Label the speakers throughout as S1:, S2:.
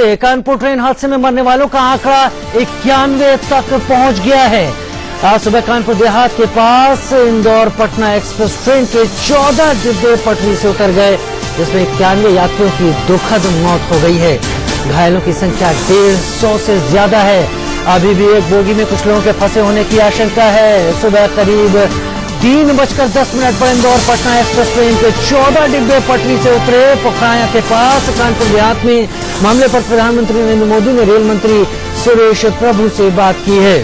S1: से कानपुर ट्रेन हादसे में मरने वालों का आंकड़ा 91 तक पहुंच गया है। आज सुबह कानपुर देहात के पास इंदौर पटना एक्सप्रेस ट्रेन के 14 डिब्बे पटरी से उतर गए, जिसमें 91 यात्रियों की दुखद मौत हो गई है। घायलों की संख्या 150 से ज्यादा है। अभी भी एक बोगी में कुछ लोगों के फंसे होने की आशंका है। सुबह करीब 3:10 पर इंदौर पटना एक्सप्रेस ट्रेन के 14 डिब्बे पटरी से उतरे। पोखराया के पास कानपुर देहात में मामले पर प्रधानमंत्री नरेंद्र मोदी ने रेल मंत्री सुरेश प्रभु से बात की है।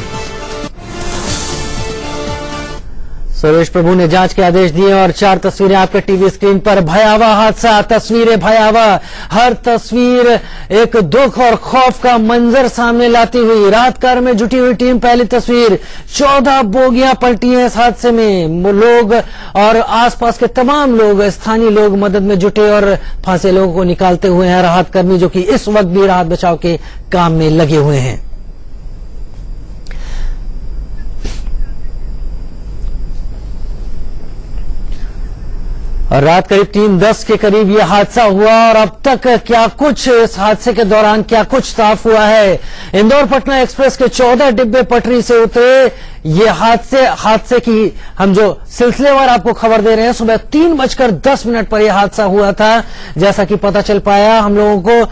S1: सुरेश प्रभु ने जांच के आदेश दिए और 4 तस्वीरें आपके टीवी स्क्रीन पर। भयावह हादसा, तस्वीरें भयावह, हर तस्वीर एक दुख और खौफ का मंजर सामने लाती हुई। रात कार में जुटी हुई टीम, पहली तस्वीर, 14 बोगियां पलटी हैं इस हादसे में। लोग और आसपास के तमाम लोग, स्थानीय लोग मदद में जुटे और फंसे लोगों को निकालते हुए हैं। राहत कर्मी जो कि इस वक्त भी राहत बचाव के काम में लगे हुए हैं। और रात करीब 3:10 के करीब यह हादसा हुआ और अब तक क्या कुछ इस हादसे के दौरान क्या कुछ साफ हुआ है। इंदौर पटना एक्सप्रेस के 14 डिब्बे पटरी से उतरे। ये हादसे की हम जो सिलसिलेवार आपको खबर दे रहे हैं। सुबह 3:10 पर यह हादसा हुआ था। जैसा कि पता चल पाया हम लोगों को,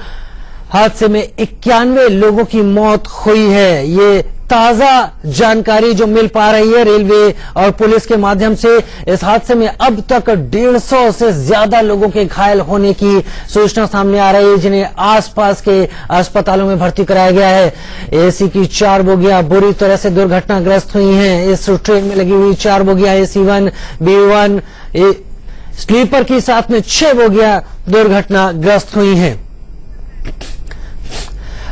S1: हादसे में 91 लोगों की मौत हुई है। ये ताजा जानकारी जो मिल पा रही है रेलवे और पुलिस के माध्यम से। इस हादसे में अब तक 150 से ज्यादा लोगों के घायल होने की सूचना सामने आ रही है, जिन्हें आसपास के अस्पतालों में भर्ती कराया गया है। एसी की 4 बोगियां बुरी तरह से दुर्घटनाग्रस्त हुई हैं। इस ट्रेन में लगी हुई 4 बोगियां AC1, B1 स्लीपर की, साथ में 6 बोगियां दुर्घटनाग्रस्त हुई हैं।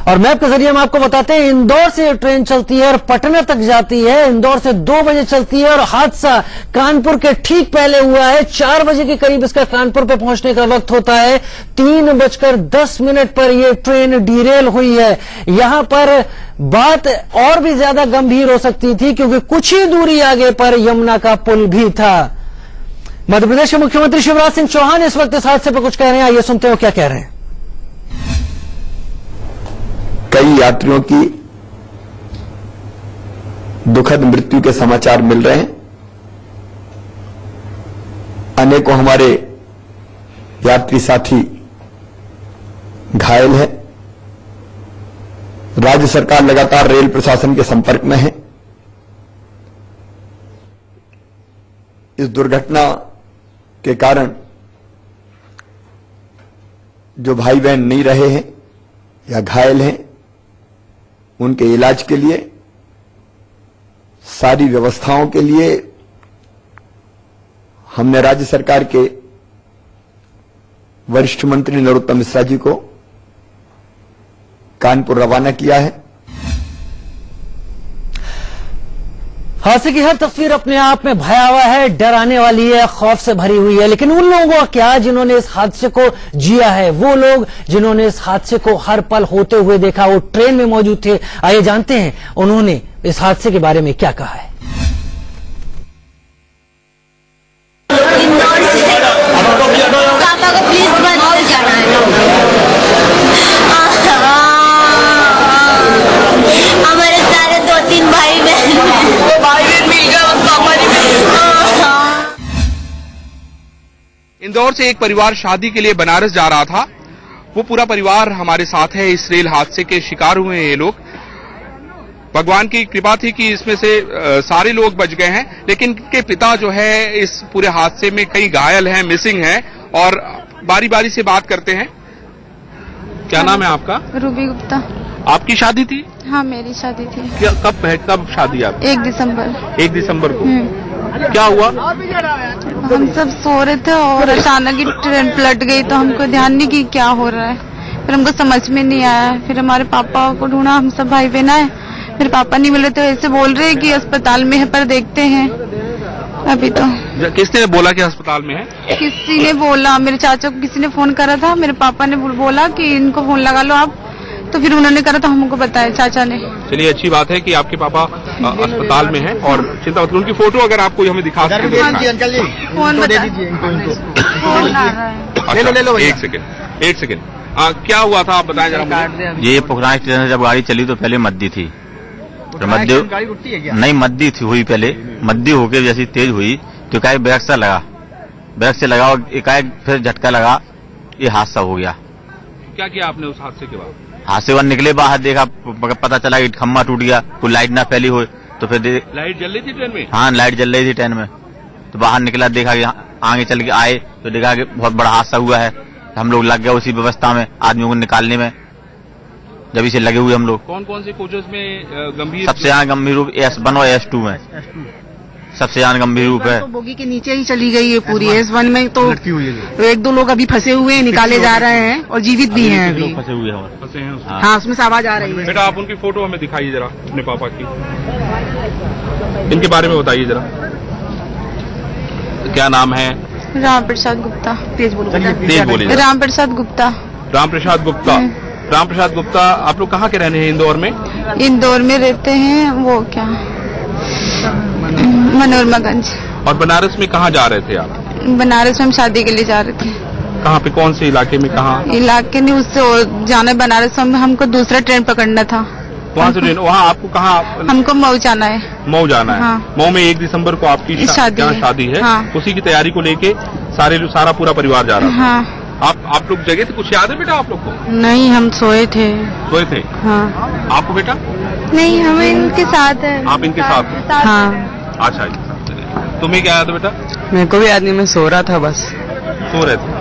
S1: और मैप के जरिए हम आपको बताते हैं, इंदौर से ट्रेन चलती है और पटना तक जाती है। इंदौर से 2 बजे चलती है और हादसा कानपुर के ठीक पहले हुआ है। 4 बजे के करीब इसका कानपुर पे पहुंचने का वक्त होता है। 3:10 पर यह ट्रेन डिरेल हुई है। यहां पर बात और भी ज्यादा गंभीर हो सकती थी, क्योंकि कुछ ही दूरी आगे पर यमुना का पुल भी था। मध्य प्रदेश के मुख्यमंत्री शिवराज सिंह चौहान इस वक्त इस हादसे पर कुछ कह रहे हैं। आइए सुनते हो क्या कह रहे हैं।
S2: कई यात्रियों की दुखद मृत्यु के समाचार मिल रहे हैं। अनेकों हमारे यात्री साथी घायल हैं। राज्य सरकार लगातार रेल प्रशासन के संपर्क में है। इस दुर्घटना के कारण जो भाई बहन नहीं रहे हैं या घायल हैं, उनके इलाज के लिए, सारी व्यवस्थाओं के लिए हमने राज्य सरकार के वरिष्ठ मंत्री नरोत्तम मिश्रा जी को कानपुर रवाना किया है।
S1: हादसे की हर तस्वीर अपने आप में भयावह है, डराने वाली है, खौफ से भरी हुई है। लेकिन उन लोगों का क्या जिन्होंने इस हादसे को जिया है, वो लोग जिन्होंने इस हादसे को हर पल होते हुए देखा, वो ट्रेन में मौजूद थे। आइए जानते हैं उन्होंने इस हादसे के बारे में क्या कहा है।
S3: पापा को प्लीज बंद जाना है। हमारे सारे 2-3 भाई बहन
S4: इंदौर से एक परिवार शादी के लिए बनारस जा रहा था। वो पूरा परिवार हमारे साथ है। इस रेल हादसे के शिकार हुए हैं ये लोग। भगवान की कृपा थी कि इसमें से सारे लोग बच गए हैं, लेकिन इनके पिता जो है इस पूरे हादसे में कई घायल हैं, मिसिंग हैं। और बारी बारी से बात करते हैं। क्या नाम है आपका?
S5: रूबी गुप्ता।
S4: आपकी शादी थी?
S5: हाँ, मेरी शादी थी।
S4: कब शादी आपकी?
S5: 1 दिसंबर।
S4: 1 दिसंबर को। क्या हुआ?
S5: हम सब सो रहे थे और अचानक ही ट्रेन पलट गई, तो हमको ध्यान नहीं कि क्या हो रहा है। फिर हमको समझ में नहीं आया। फिर हमारे पापा को ढूंढा, हम सब भाई बहन आए। फिर पापा नहीं मिले तो ऐसे बोल रहे कि अस्पताल में है, पर देखते हैं अभी तो।
S4: किसने बोला कि अस्पताल में है?
S5: किसी ने बोला, मेरे चाचा को किसी ने फोन करा था। मेरे पापा ने बोला कि इनको फोन लगा लो आप, तो फिर उन्होंने करा तो हमको बताया चाचा ने।
S4: चलिए, अच्छी बात है कि आपके पापा अस्पताल में हैं और चिंता मत करो। उनकी फोटो अगर आपको हमें दिखा सकते
S5: फोन बता दीजिए।
S4: ले लो 1 सेकेंड। क्या हुआ था आप बताएं जरा मुझे।
S6: ये पोखरान स्टेशन से जब गाड़ी चली तो पहले मद्दी थी, तो मद्दी नहीं मद्दी थी हुई, पहले मद्दी होके जैसी तेज हुई तो एकाएक ब्रेक से लगा और एकाएक फिर झटका लगा, ये हादसा हो गया।
S4: क्या किया आपने उस हादसे के बाद?
S6: हादसे बाद निकले बाहर, देखा पता चला कि खम्मा टूट गया, कोई लाइट ना फैली हो, तो फिर
S4: लाइट जल रही थी ट्रेन में?
S6: हाँ लाइट जल रही थी ट्रेन में, तो बाहर निकला, देखा कि आगे चल के आए तो देखा कि बहुत बड़ा हादसा हुआ है। हम लोग लग गए उसी व्यवस्था में आदमियों को निकालने में, जब इसे लगे हुए हम लोग।
S4: कौन कौन से कोचेस में गंभीर?
S6: सबसे ज्यादा गंभीर रूप S1 और S2 में सबसे ज्यादा गंभीर रूप है।
S7: तो बोगी के नीचे ही चली गई है पूरी। S1 में तो 1-2 लोग अभी फंसे हुए हैं, निकाले जा रहे हैं और जीवित भी हैं अभी।
S6: फंसे हुए हैं।
S7: हाँ उसमें से आवाज आ रही है।
S4: बेटा आप उनकी फोटो हमें दिखाइए जरा, अपने पापा की, इनके बारे में बताइए जरा, क्या नाम है?
S5: राम प्रसाद गुप्ता।
S7: तेज बोलो,
S4: तेज बोलिए।
S5: राम प्रसाद गुप्ता।
S4: राम प्रसाद गुप्ता। राम प्रसाद गुप्ता, आप लोग कहाँ के रहने हैं? इंदौर में?
S5: इंदौर में रहते हैं, वो क्या मनोरमागंज।
S4: और बनारस में कहाँ जा रहे थे आप?
S5: बनारस में हम शादी के लिए जा रहे थे।
S4: कहाँ पे, कौन से इलाके में? कहाँ
S5: इलाके नहीं, उससे और जाना है बनारस में, हमको दूसरा ट्रेन पकड़ना था।
S4: वहाँ से ट्रेन, वहाँ आपको कहाँ?
S5: हमको मऊ जाना है।
S4: मऊ जाना है।
S5: हाँ।
S4: मऊ में 1 दिसंबर को आपकी शादी है।
S5: हाँ।
S4: उसी की तैयारी को लेके सारा पूरा परिवार जा रहा था।
S5: हाँ।
S4: आप लोग जगह थे? कुछ याद है बेटा आप लोग को?
S5: नहीं, हम सोए थे।
S4: सोए थे?
S5: हाँ।
S4: आपको बेटा?
S5: नहीं, हम इनके साथ है।
S4: आप इनके साथ हैं?
S5: हाँ।
S4: अच्छा, तुम्हें क्या याद है बेटा?
S7: मेरे को भी याद नहीं, मैं सो रहा था बस।
S4: सो रहे थे।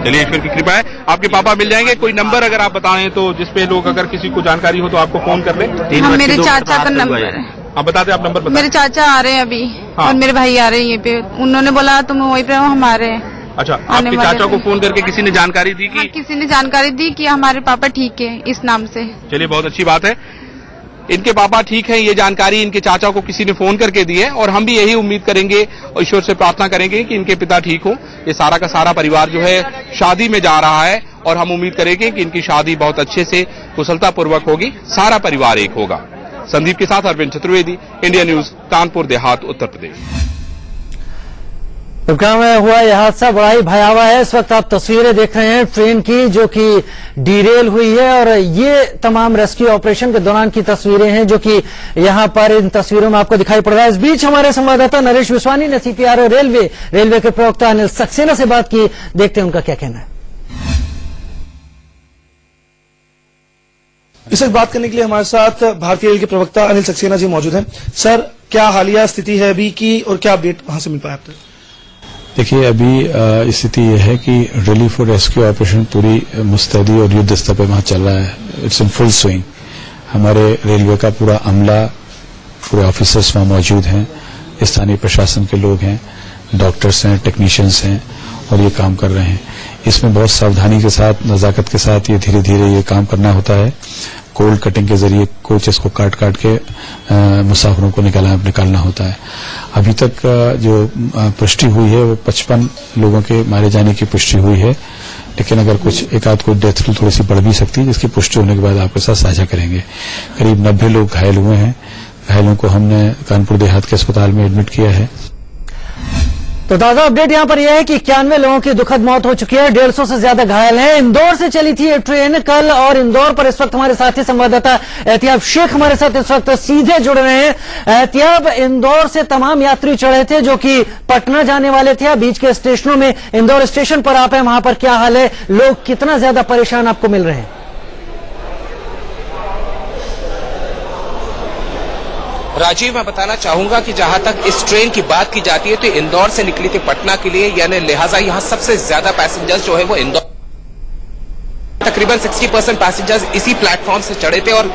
S4: चलिए ईश्वर की कृपा है, आपके पापा मिल जाएंगे। कोई नंबर अगर आप बताएं तो जिसपे लोग, अगर किसी को जानकारी हो तो आपको फोन कर ले।
S5: हम मेरे चाचा का नंबर है।
S4: आप बताते, आप नंबर बताएं।
S5: मेरे चाचा आ रहे हैं अभी।
S4: हाँ।
S5: और मेरे भाई आ रहे हैं ये पे, उन्होंने बोला तुम वहीं पे हो, हम आ रहे हैं।
S4: अच्छा, आपके चाचा को फोन करके किसी ने जानकारी दी
S5: हाँ,
S4: कि?
S5: किसी ने जानकारी दी कि हमारे पापा ठीक है इस नाम से।
S4: चलिए बहुत अच्छी बात है, इनके पापा ठीक हैं, ये जानकारी इनके चाचा को किसी ने फोन करके दी है। और हम भी यही उम्मीद करेंगे और ईश्वर से प्रार्थना करेंगे कि इनके पिता ठीक हो। ये सारा का सारा परिवार जो है शादी में जा रहा है और हम उम्मीद करेंगे कि इनकी शादी बहुत अच्छे से कुशलता पूर्वक होगी, सारा परिवार एक होगा। संदीप के साथ अरविंद चतुर्वेदी, इंडिया न्यूज, कानपुर देहात, उत्तर प्रदेश।
S1: उपक्रम में हुआ यह हादसा बड़ा ही भयावह है। इस वक्त आप तस्वीरें देख रहे हैं ट्रेन की, जो कि डीरेल हुई है, और ये तमाम रेस्क्यू ऑपरेशन के दौरान की तस्वीरें हैं जो कि यहां पर इन तस्वीरों में आपको दिखाई पड़ रहा है। इस बीच हमारे संवाददाता नरेश विश्वानी ने CPRO रेलवे के प्रवक्ता अनिल सक्सेना से बात की। देखते हैं उनका क्या कहना है।
S8: इस वक्त बात करने के लिए हमारे साथ भारतीय रेल के प्रवक्ता अनिल सक्सेना जी मौजूद हैं। सर, क्या हालिया स्थिति है अभी की और क्या अपडेट वहां से मिल पाया आप तक?
S9: देखिए, अभी स्थिति यह है कि रिलीफ और रेस्क्यू ऑपरेशन पूरी मुस्तैदी और युद्ध स्तर पर वहां चल रहा है। It's in full swing. हमारे रेलवे का पूरा अमला, पूरे ऑफिसर्स वहां मौजूद हैं, स्थानीय प्रशासन के लोग हैं, डॉक्टर्स हैं, टेक्नीशियंस हैं और ये काम कर रहे हैं। इसमें बहुत सावधानी के साथ, नजाकत के साथ ये धीरे धीरे ये काम करना होता है। कोल्ड कटिंग के जरिए कोचेस को काट के मुसाफिरों को निकालना होता है। अभी तक जो पुष्टि हुई है वो 55 लोगों के मारे जाने की पुष्टि हुई है, लेकिन अगर कुछ एकाध कोई डेथ थोड़ी सी बढ़ भी सकती है, जिसकी पुष्टि होने के बाद आपके साथ साझा करेंगे। करीब 90 लोग घायल हुए हैं। घायलों को हमने कानपुर देहात के अस्पताल में एडमिट किया है।
S1: तो ताजा अपडेट यहां पर यह है कि 91 लोगों की दुखद मौत हो चुकी है, 150 से ज्यादा घायल हैं। इंदौर से चली थी ये ट्रेन कल, और इंदौर पर इस वक्त हमारे साथी संवाददाता एहतियाब शेख हमारे साथ इस वक्त सीधे जुड़ रहे हैं। एहतियाब, इंदौर से तमाम यात्री चढ़े थे जो कि पटना जाने वाले थे। बीच के स्टेशनों में, इंदौर स्टेशन पर आप हैं, वहां पर क्या हाल है? लोग कितना ज्यादा परेशान आपको मिल रहे हैं?
S10: राजीव, मैं बताना चाहूंगा कि जहां तक इस ट्रेन की बात की जाती है तो इंदौर से निकली थी पटना के लिए, यानी लिहाजा यहां सबसे ज्यादा पैसेंजर्स जो है वो इंदौर, तकरीबन 60% पैसेंजर्स इसी प्लेटफॉर्म से चढ़े थे। और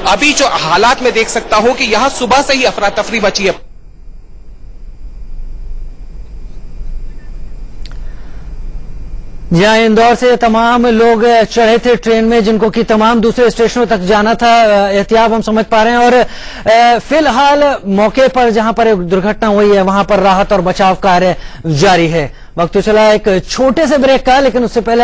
S10: अभी जो हालात में देख सकता हूं कि यहां सुबह से ही अफरा तफरी मची है।
S1: जहां इंदौर से तमाम लोग चढ़े थे ट्रेन में, जिनको कि तमाम दूसरे स्टेशनों तक जाना था। एहतियाब हम समझ पा रहे हैं। और फिलहाल मौके पर जहां पर एक दुर्घटना हुई है, वहां पर राहत और बचाव कार्य जारी है। वक्त तो चला एक छोटे से ब्रेक का, लेकिन उससे पहले